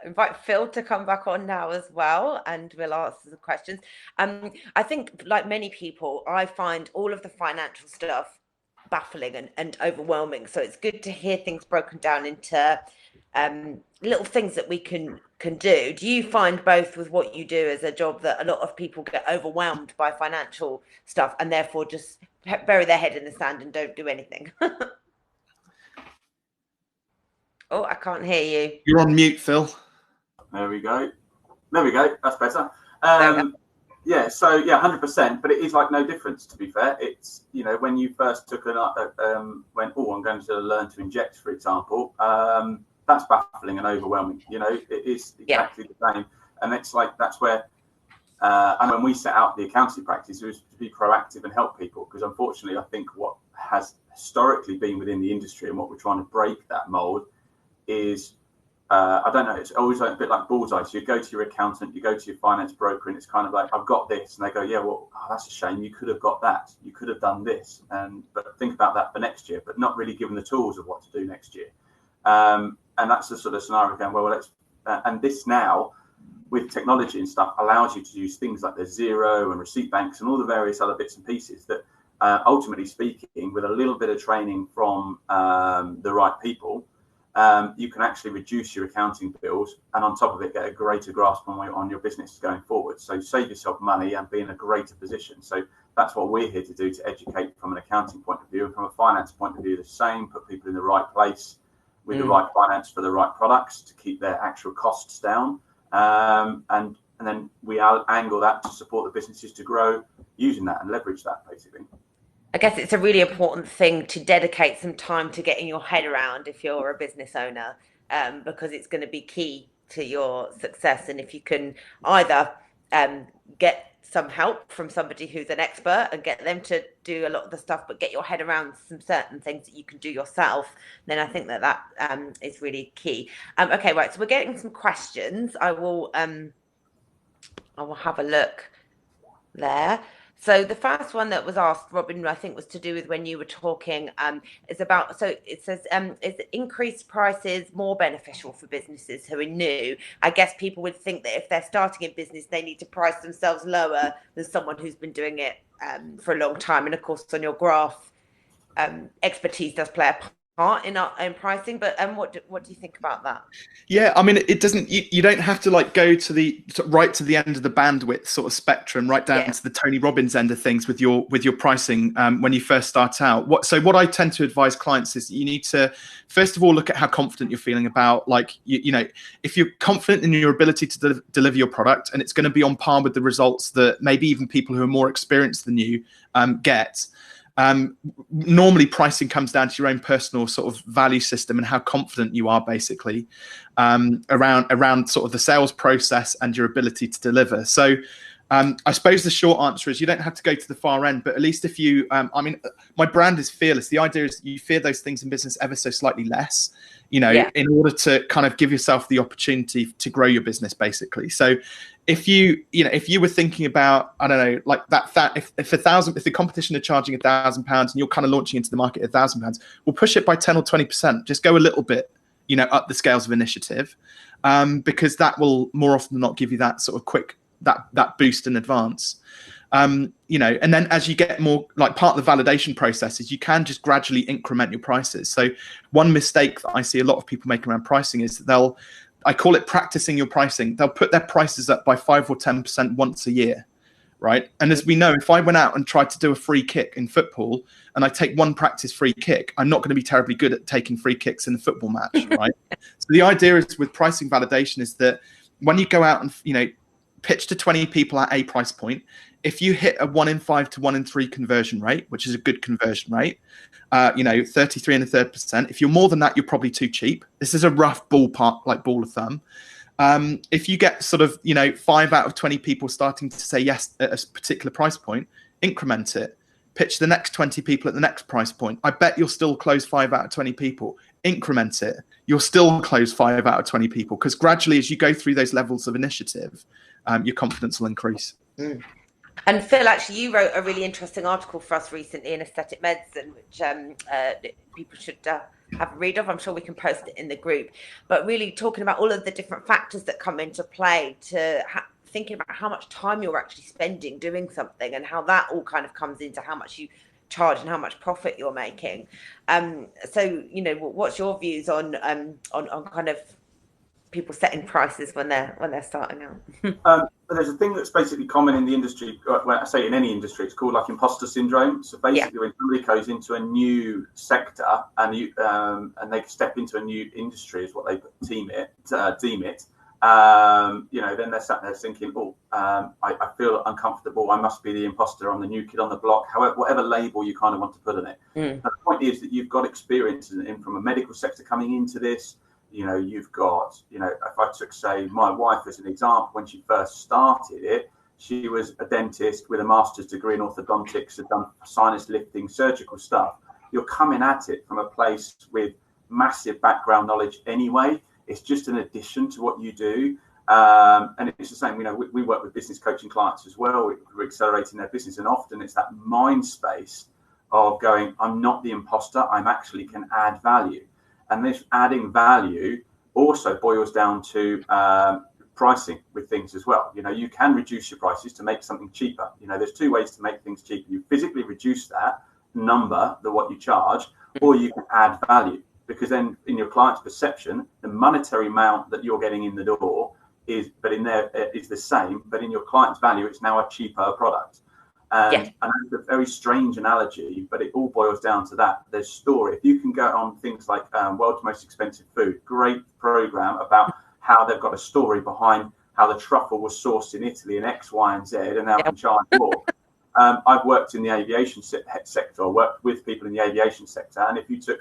[SPEAKER 1] invite Phil to come back on now as well, and we'll answer the questions. I think, like many people, I find all of the financial stuff baffling and overwhelming. So it's good to hear things broken down into little things that we can do. Do you find both with what you do as a job that a lot of people get overwhelmed by financial stuff and therefore just bury their head in the sand and don't do anything? Oh, I can't hear you.
[SPEAKER 3] You're on mute, Phil.
[SPEAKER 2] There we go. That's better. Yeah, so 100%. But it is like no difference, to be fair. It's, when you first took I'm going to learn to inject, for example, that's baffling and overwhelming. It is exactly the same. And it's like, that's where, and when we set out the accountancy practice, it was to be proactive and help people. Because unfortunately, I think what has historically been within the industry and what we're trying to break that mold is, I don't know, it's always like a bit like bullseye. So you go to your accountant, you go to your finance broker, and it's kind of like, I've got this. And they go, yeah, well, that's a shame. You could have got that. You could have done this. But think about that for next year, but not really given the tools of what to do next year. And that's the sort of scenario going, well, let's, and this now with technology and stuff allows you to use things like the Zero and receipt banks and all the various other bits and pieces that ultimately speaking, with a little bit of training from the right people, you can actually reduce your accounting bills and on top of it get a greater grasp on your business going forward. So save yourself money and be in a greater position. So that's what we're here to do, to educate from an accounting point of view, and from a finance point of view the same, put people in the right place with the right finance for the right products to keep their actual costs down, and then we angle that to support the businesses to grow using that and leverage that, basically.
[SPEAKER 1] I guess it's a really important thing to dedicate some time to getting your head around if you're a business owner, because it's going to be key to your success. And if you can either get some help from somebody who's an expert and get them to do a lot of the stuff, but get your head around some certain things that you can do yourself, then I think that is really key. Okay, right. So we're getting some questions. I will have a look there. So the first one that was asked, Robin, I think was to do with when you were talking, is about, so it says, is increased prices more beneficial for businesses who are new? I guess people would think that if they're starting a business, they need to price themselves lower than someone who's been doing it for a long time. And of course, on your graph, expertise does play a part in pricing, but what do you think about that?
[SPEAKER 3] Yeah, I mean, it doesn't. You don't have to like go to the right to the end of the bandwidth sort of spectrum, right down to the Tony Robbins end of things with your pricing when you first start out. What I tend to advise clients is you need to first of all look at how confident you're feeling about, like, you know, if you're confident in your ability to deliver your product and it's going to be on par with the results that maybe even people who are more experienced than you get. Normally pricing comes down to your own personal sort of value system and how confident you are basically around sort of the sales process and your ability to deliver. So I suppose the short answer is you don't have to go to the far end, but at least if you, I mean, my brand is fearless. The idea is you fear those things in business ever so slightly less, you know, in order to kind of give yourself the opportunity to grow your business basically. So if you were thinking about, I don't know, like that if the competition are charging £1,000 and you're kind of launching into the market at £1,000, we'll push it by 10 or 20%. Just go a little bit, you know, up the scales of initiative, because that will more often than not give you that sort of quick, that boost in advance. You know, and then as you get more, like part of the validation process is you can just gradually increment your prices. So one mistake that I see a lot of people make around pricing is I call it practicing your pricing. They'll put their prices up by 5 or 10% once a year, right? And as we know, if I went out and tried to do a free kick in football and I take one practice free kick, I'm not going to be terribly good at taking free kicks in a football match, right? So the idea is with pricing validation is that when you go out and, you know, pitch to 20 people at a price point, if you hit a 1 in 5 to 1 in 3 conversion rate, which is a good conversion rate, you know, 33 1/3%. If you're more than that, you're probably too cheap. This is a rough ballpark, like ball of thumb. If you get sort of, you know, 5 out of 20 people starting to say yes at a particular price point, increment it. Pitch the next 20 people at the next price point. I bet you'll still close 5 out of 20 people. Increment it. You'll still close 5 out of 20 people, because gradually as you go through those levels of initiative, your confidence will increase.
[SPEAKER 1] Mm. And Phil, actually, you wrote a really interesting article for us recently in Aesthetic Medicine, which people should have a read of. I'm sure we can post it in the group. But really talking about all of the different factors that come into play to thinking about how much time you're actually spending doing something and how that all kind of comes into how much you charge and how much profit you're making. So, you know, what's your views on kind of people setting prices when they're starting out?
[SPEAKER 2] There's a thing that's basically common in the industry. When I say in any industry, it's called like imposter syndrome. So basically, when somebody goes into a new sector and they step into a new industry, is what they deem it. You know, then they're sat there thinking, I feel uncomfortable. I must be the imposter. I'm the new kid on the block. However, whatever label you kind of want to put on it. The point is that you've got experience from a medical sector coming into this. You know, you've got, you know, if I took, say, my wife as an example, when she first started it, she was a dentist with a master's degree in orthodontics, had done sinus lifting, surgical stuff. You're coming at it from a place with massive background knowledge anyway. It's just an addition to what you do. And it's the same, you know, we work with business coaching clients as well. We're accelerating their business. And often it's that mind space of going, I'm not the imposter, I'm actually can add value. And this adding value also boils down to pricing with things as well. You know, you can reduce your prices to make something cheaper. You know, there's 2 ways to make things cheaper. You physically reduce that number, what you charge, or you can add value. Because then in your client's perception, the monetary amount that you're getting in the door is the same, but in your client's value, it's now a cheaper product. And it's a very strange analogy, but it all boils down to that. There's story. If you can go on things like World's Most Expensive Food, great program about how they've got a story behind how the truffle was sourced in Italy and X, Y, and Z, and now can charge more. I've worked in the aviation sector, worked with people in the aviation sector. And if you took,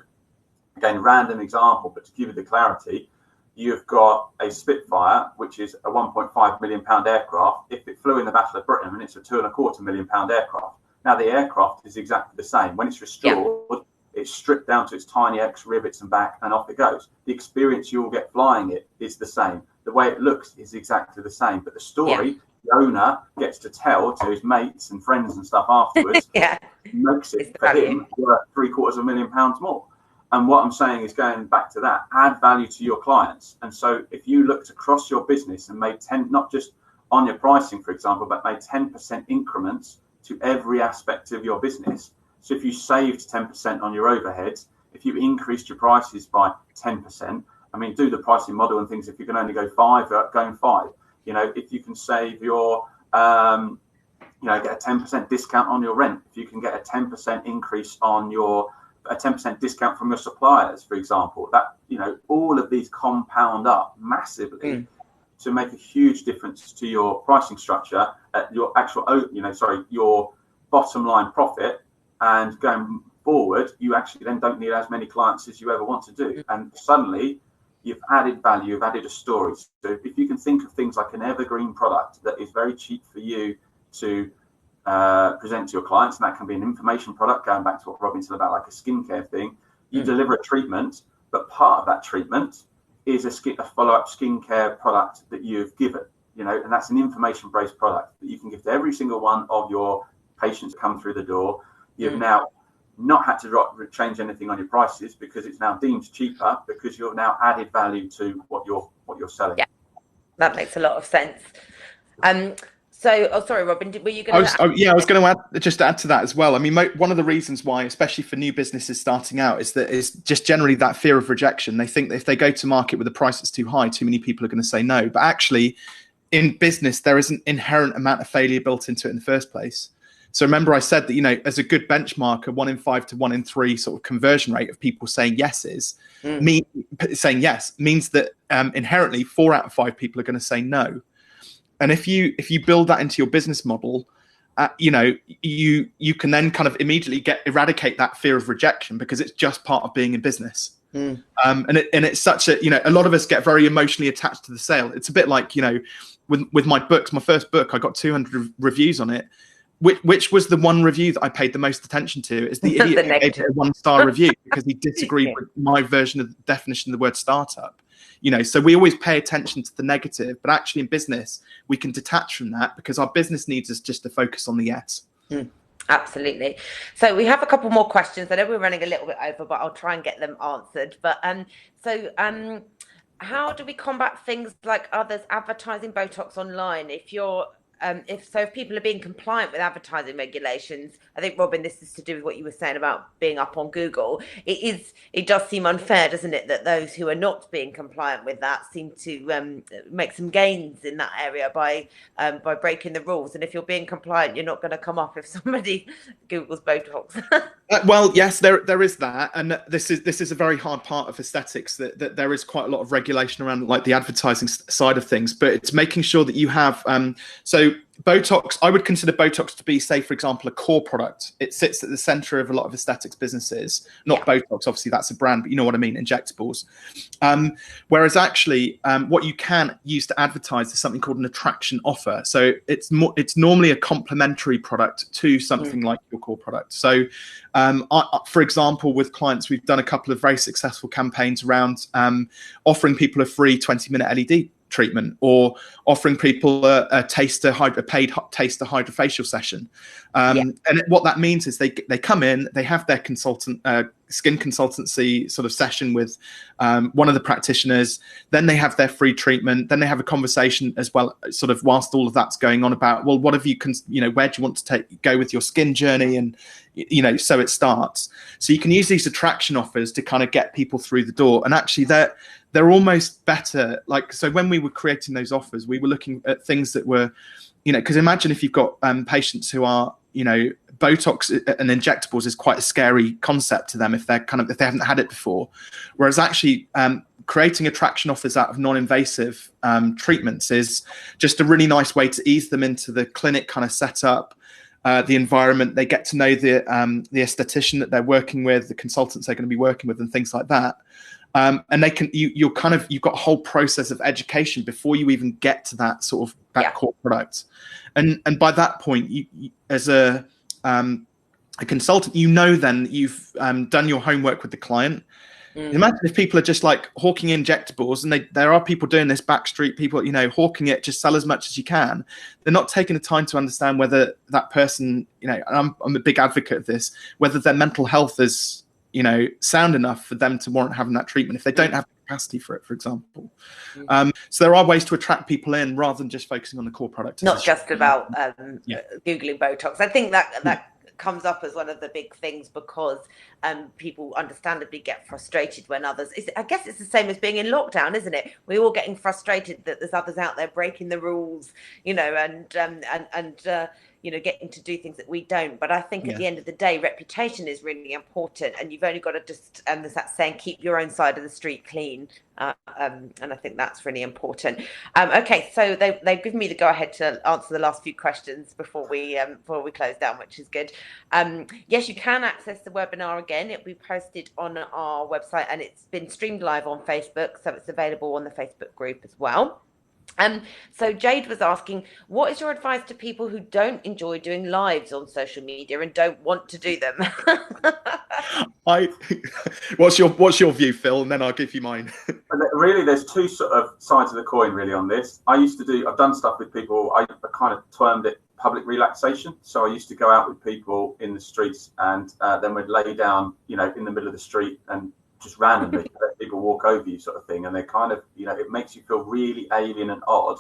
[SPEAKER 2] again, random example, but to give you the clarity, you've got a Spitfire, which is a £1.5 million aircraft. If it flew in the Battle of Britain, and it's a £2.25 million aircraft. Now the aircraft is exactly the same. When it's restored, it's stripped down to its tiny X rivets and back, and off it goes. The experience you'll get flying it is the same. The way it looks is exactly the same. But the story the owner gets to tell to his mates and friends and stuff afterwards makes it for him worth £750,000 more. And what I'm saying is, going back to that, add value to your clients. And so if you looked across your business and made 10, not just on your pricing, for example, but made 10% increments to every aspect of your business. So if you saved 10% on your overheads, if you increased your prices by 10%, I mean, do the pricing model and things. If you can only go 5, going 5. You know, if you can save your, get a 10% discount on your rent. If you can get a 10% increase on a 10% discount from your suppliers, for example, that, all of these compound up massively to make a huge difference to your pricing structure, your actual, your bottom line profit. And going forward, you actually then don't need as many clients as you ever want to do. And suddenly you've added value, you've added a story. So if you can think of things like an evergreen product that is very cheap for you to present to your clients, and that can be an information product, going back to what Robin said about like a skincare thing, you deliver a treatment, but part of that treatment is a follow-up skincare product that you've given, and that's an information-based product that you can give to every single one of your patients that come through the door. You've now not had to change anything on your prices because it's now deemed cheaper because you've now added value to what you're selling.
[SPEAKER 1] Yeah, that makes a lot of sense. Sorry, Robin, were you going to?
[SPEAKER 3] I was going to add to that as well. I mean, one of the reasons why, especially for new businesses starting out, is just generally that fear of rejection. They think that if they go to market with a price that's too high, too many people are going to say no. But actually, in business, there is an inherent amount of failure built into it in the first place. So remember I said that, as a good benchmark, a 1 in 5 to 1 in 3 sort of conversion rate of people saying saying yes means that inherently 4 out of 5 people are going to say no. And if you build that into your business model, you can then kind of immediately eradicate that fear of rejection because it's just part of being in business. And it's such a, a lot of us get very emotionally attached to the sale. It's a bit like, with my books, my first book, I got 200 reviews on it. Which was the one review that I paid the most attention to is the idiot who gave it a 1-star review because he disagreed with my version of the definition of the word startup. So we always pay attention to the negative, but actually in business, we can detach from that because our business needs us just to focus on the yes.
[SPEAKER 1] Absolutely. So we have a couple more questions. I know we're running a little bit over, but I'll try and get them answered. But how do we combat things like others advertising Botox online? If people are being compliant with advertising regulations, I think, Robin, this is to do with what you were saying about being up on Google. It does seem unfair, doesn't it, that those who are not being compliant with that seem to make some gains in that area by breaking the rules. And if you're being compliant, you're not going to come up if somebody Googles Botox.
[SPEAKER 3] Well, yes, there is that, and this is a very hard part of aesthetics that there is quite a lot of regulation around like the advertising side of things, but it's making sure that you have so Botox, I would consider Botox to be, say, for example, a core product. It sits at the center of a lot of aesthetics businesses. Not Botox, obviously, that's a brand, but you know what I mean, injectables. Whereas actually, what you can use to advertise is something called an attraction offer. So it's normally a complementary product to something like your core product. So, for example, with clients, we've done a couple of very successful campaigns around offering people a free 20-minute LED treatment or offering people a paid taster hydrofacial session. And what that means is they come in, they have their skin consultancy sort of session with one of the practitioners, then they have their free treatment, then they have a conversation as well, sort of whilst all of that's going on about, well, what have you, where do you want to go with your skin journey? And, so it starts. So you can use these attraction offers to kind of get people through the door. And actually they're almost better. Like, so when we were creating those offers, we were looking at things that were, because imagine if you've got patients who are, Botox and injectables is quite a scary concept to them if they haven't had it before. Whereas actually creating attraction offers out of non-invasive treatments is just a really nice way to ease them into the clinic kind of setup, the environment. They get to know the esthetician that they're working with, the consultants they're going to be working with, and things like that. And they can, you've got a whole process of education before you even get to that sort of that core product. And by that point, you as a consultant, then that you've done your homework with the client. Imagine if people are just like hawking injectables, and there are people doing this backstreet, people, hawking it, just sell as much as you can. They're not taking the time to understand whether that person, and I'm a big advocate of this, whether their mental health is, sound enough for them to warrant having that treatment if they don't have the capacity for it, for example. So there are ways to attract people in rather than just focusing on the core product.
[SPEAKER 1] Not just about Googling Botox. I think that comes up as one of the big things, because people understandably get frustrated when others, I guess it's the same as being in lockdown, isn't it? We're all getting frustrated that there's others out there breaking the rules, getting to do things that we don't. But I think at the end of the day, reputation is really important, and you've only got to just, there's that saying, keep your own side of the street clean. And I think that's really important. Okay, so they've given me the go-ahead to answer the last few questions before we close down, which is good. Yes, you can access the webinar again. It'll be posted on our website, and it's been streamed live on Facebook, so it's available on the Facebook group as well. So Jade was asking, what is your advice to people who don't enjoy doing lives on social media and don't want to do them?
[SPEAKER 3] What's your view, Phil? And then I'll give you mine.
[SPEAKER 2] Really, there's two sort of sides of the coin really on this. I've done stuff with people, I kind of termed it public relaxation. So I used to go out with people in the streets, and then we'd lay down, in the middle of the street, and just randomly let people walk over you, sort of thing. And they kind of, it makes you feel really alien and odd.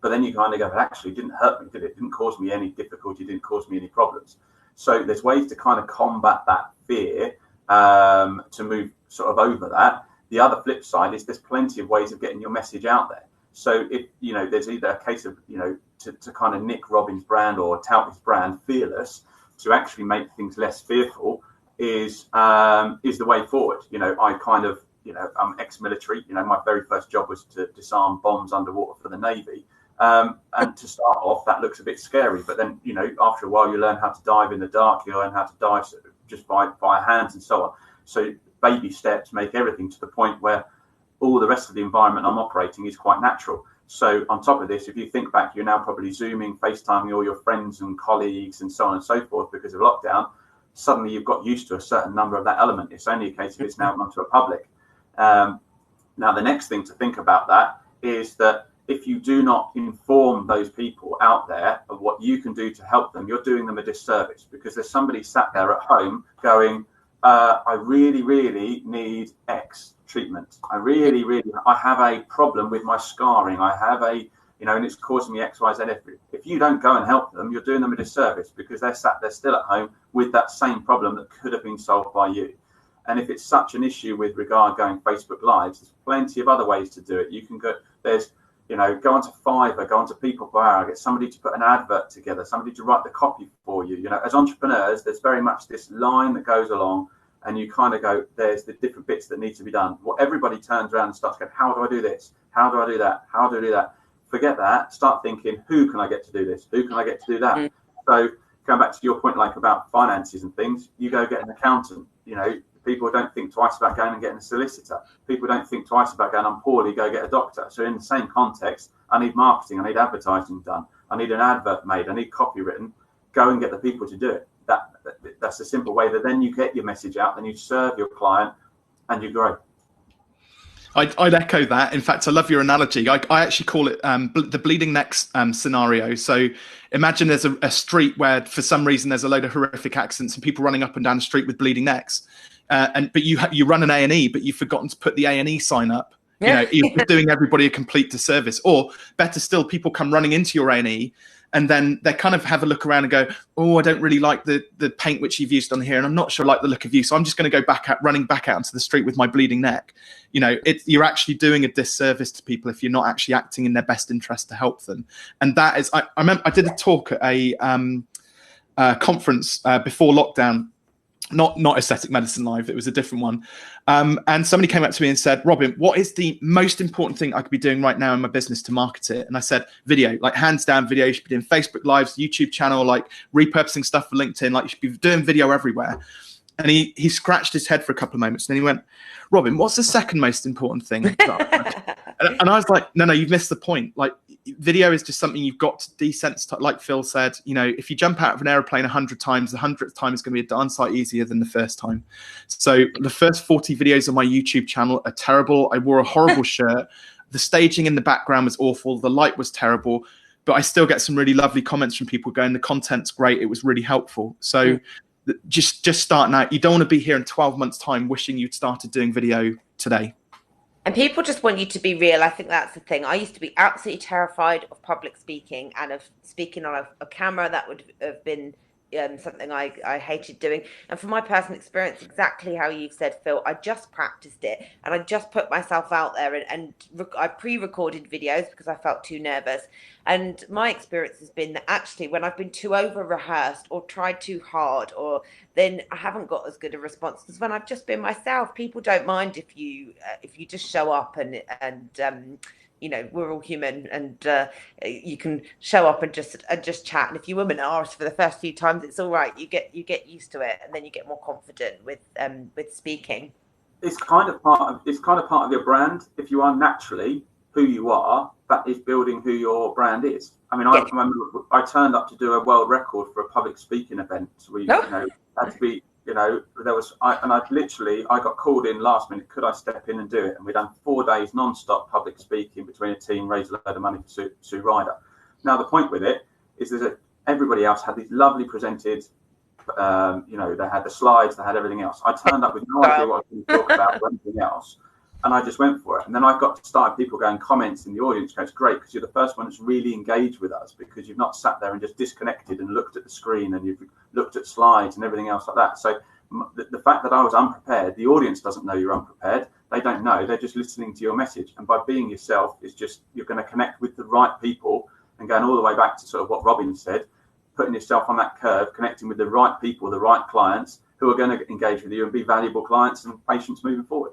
[SPEAKER 2] But then you kind of go, actually, it didn't hurt me, did it? It didn't cause me any difficulty, it didn't cause me any problems. So there's ways to kind of combat that fear, to move sort of over that. The other flip side is there's plenty of ways of getting your message out there. So if, there's either a case of, to kind of nick Robin's brand or tout his brand, fearless, to actually make things less fearful, is the way forward. I kind of, I'm ex-military. My very first job was to disarm bombs underwater for the Navy. And to start off, that looks a bit scary. But then, after a while, you learn how to dive in the dark. You learn how to dive just by hands and so on. So baby steps make everything to the point where all the rest of the environment I'm operating is quite natural. So on top of this, if you think back, you're now probably Zooming, FaceTiming all your friends and colleagues and so on and so forth because of lockdown. Suddenly you've got used to a certain number of that element. It's only a case of it's now gone to a public. Now, the next thing to think about that is that if you do not inform those people out there of what you can do to help them, you're doing them a disservice, because there's somebody sat there at home going, I really, really need X treatment. I have a problem with my scarring. I have and it's causing me X, Y, Z. If you don't go and help them, you're doing them a disservice, because they're sat there still at home with that same problem that could have been solved by you. And if it's such an issue with regard going Facebook Lives, there's plenty of other ways to do it. You can go, go onto Fiverr, go onto People per Hour, get somebody to put an advert together, somebody to write the copy for you. As entrepreneurs, there's very much this line that goes along, and you kind of go, there's the different bits that need to be done. Well, everybody turns around and starts going, how do I do this? How do I do that? How do I do that? Forget that. Start thinking, who can I get to do this? Who can I get to do that? So going back to your point, like about finances and things, you go get an accountant. People don't think twice about going and getting a solicitor. People don't think twice about going, I'm poorly, go get a doctor. So in the same context, I need marketing, I need advertising done, I need an advert made, I need copy written. Go and get the people to do it. That's a simple way that then you get your message out, then you serve your client and you grow.
[SPEAKER 3] I'd echo that. In fact, I love your analogy. I actually call it the bleeding necks scenario. So imagine there's a street where for some reason there's a load of horrific accidents and people running up and down the street with bleeding necks. But you run an A&E, but you've forgotten to put the A&E sign up. You're doing everybody a complete disservice. Or better still, people come running into your A&E and then they kind of have a look around and go, oh, I don't really like the paint which you've used on here, and I'm not sure I like the look of you, so I'm just going to go running back out into the street with my bleeding neck. You're actually doing a disservice to people if you're not actually acting in their best interest to help them. And that is, I remember I did a talk at a conference before lockdown. Not Aesthetic Medicine Live, it was a different one. And somebody came up to me and said, Robin, what is the most important thing I could be doing right now in my business to market it? And I said, video, like hands down video. You should be doing Facebook Lives, YouTube channel, like repurposing stuff for LinkedIn, like you should be doing video everywhere. And he scratched his head for a couple of moments, and then he went, Robin, what's the second most important thing? And I was like, no, you've missed the point. Like, video is just something you've got to desensitize. Like Phil said, if you jump out of an airplane 100 times, the 100th time is going to be a darn sight easier than the first time. So the first 40 videos on my YouTube channel are terrible. I wore a horrible shirt. The staging in the background was awful. The light was terrible. But I still get some really lovely comments from people going, the content's great. It was really helpful. So just starting out, you don't want to be here in 12 months' time wishing you'd started doing video today.
[SPEAKER 1] And people just want you to be real. I think that's the thing. I used to be absolutely terrified of public speaking and of speaking on a camera. That would have been something I hated doing. And from my personal experience, exactly how you've said, Phil, I just practiced it and I just put myself out there and I pre-recorded videos because I felt too nervous. And my experience has been that actually when I've been too over-rehearsed or tried too hard, or then I haven't got as good a response as when I've just been myself. People don't mind if you just show up and we're all human, and you can show up and just chat. And if you women are for the first few times, it's all right. You get used to it, and then you get more confident with speaking.
[SPEAKER 2] It's kind of part of your brand. If you are naturally who you are, that is building who your brand is. I mean, I remember I turned up to do a world record for a public speaking event. We had to be. I got called in last minute. Could I step in and do it? And we'd done 4 days non-stop public speaking between a team, raised a load of money for Sue Ryder. Now, the point with it is that everybody else had these lovely presented, they had the slides, they had everything else. I turned up with no idea what I was going to talk about or anything else. And I just went for it. And then I got to start people going comments in the audience. It's great because you're the first one that's really engaged with us, because you've not sat there and just disconnected and looked at the screen and you've looked at slides and everything else like that. So the fact that I was unprepared, the audience doesn't know you're unprepared. They don't know. They're just listening to your message. And by being yourself, it's just you're going to connect with the right people, and going all the way back to sort of what Robin said, putting yourself on that curve, connecting with the right people, the right clients who are going to engage with you and be valuable clients and patients moving forward.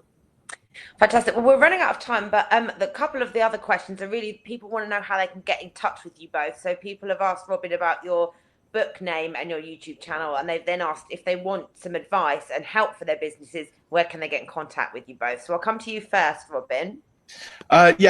[SPEAKER 1] Fantastic. Well, we're running out of time, but the couple of the other questions are really, people want to know how they can get in touch with you both. So people have asked Robin about your book name and your YouTube channel, and they've then asked if they want some advice and help for their businesses, where can they get in contact with you both? So I'll come to you first, Robin.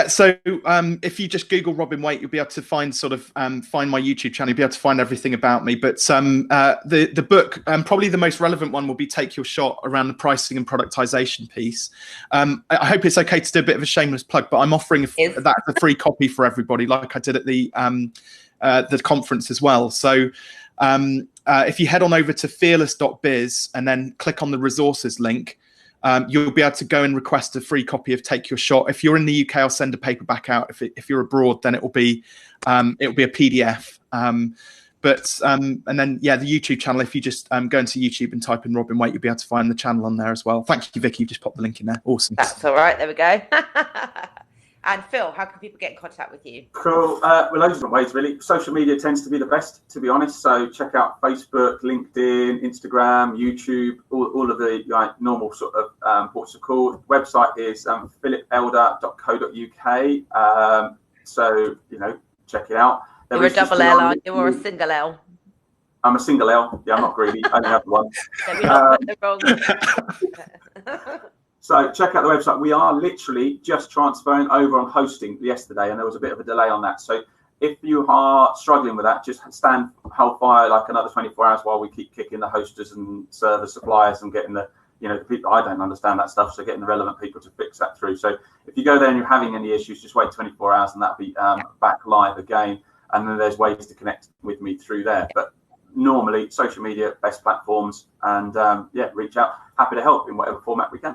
[SPEAKER 3] So if you just Google Robin Waite, you'll be able to find find my YouTube channel. You'll be able to find everything about me. But the book, probably the most relevant one, will be Take Your Shot, around the pricing and productization piece. I hope it's okay to do a bit of a shameless plug, but I'm offering that as a free copy for everybody, like I did at the conference as well. So if you head on over to fearless.biz and then click on the resources link, you'll be able to go and request a free copy of Take Your Shot. If you're in the UK, I'll send a paperback out. If you're abroad, then it'll be a PDF. And then the YouTube channel. If you just go into YouTube and type in Robin Waite, you'll be able to find the channel on there as well. Thank you, Vicky. You just popped the link in there. Awesome.
[SPEAKER 1] That's all right. There we go. And Phil, how can people get in contact with you?
[SPEAKER 2] Cool. Well, loads of different ways, really. Social media tends to be the best, to be honest. So check out Facebook, LinkedIn, Instagram, YouTube, all of the normal sort of ports of call. Website is philipelder.co.uk. So, check it out.
[SPEAKER 1] You're a double L, aren't you, or a single L?
[SPEAKER 2] I'm a single L. Yeah, I'm not greedy. I only have one.
[SPEAKER 1] So we not put the wrong.
[SPEAKER 2] So check out the website. We are literally just transferring over on hosting yesterday, and there was a bit of a delay on that. So if you are struggling with that, just hold fire like another 24 hours while we keep kicking the hosters and server suppliers and getting the people. I don't understand that stuff, so getting the relevant people to fix that through. So if you go there and you're having any issues, just wait 24 hours and that'll be back live again. And then there's ways to connect with me through there. But normally, social media, best platforms, and reach out. Happy to help in whatever format we can.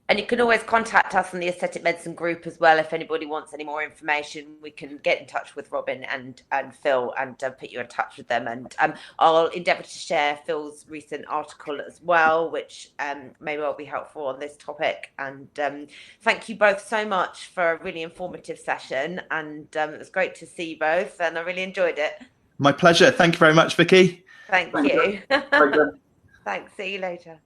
[SPEAKER 1] And you can always contact us on the Aesthetic Medicine group as well. If anybody wants any more information, we can get in touch with Robin and Phil and put you in touch with them. And I'll endeavour to share Phil's recent article as well, which may well be helpful on this topic. And thank you both so much for a really informative session. And it was great to see you both, and I really enjoyed it.
[SPEAKER 3] My pleasure. Thank you very much, Vicky.
[SPEAKER 1] Thank you. Thanks. See you later.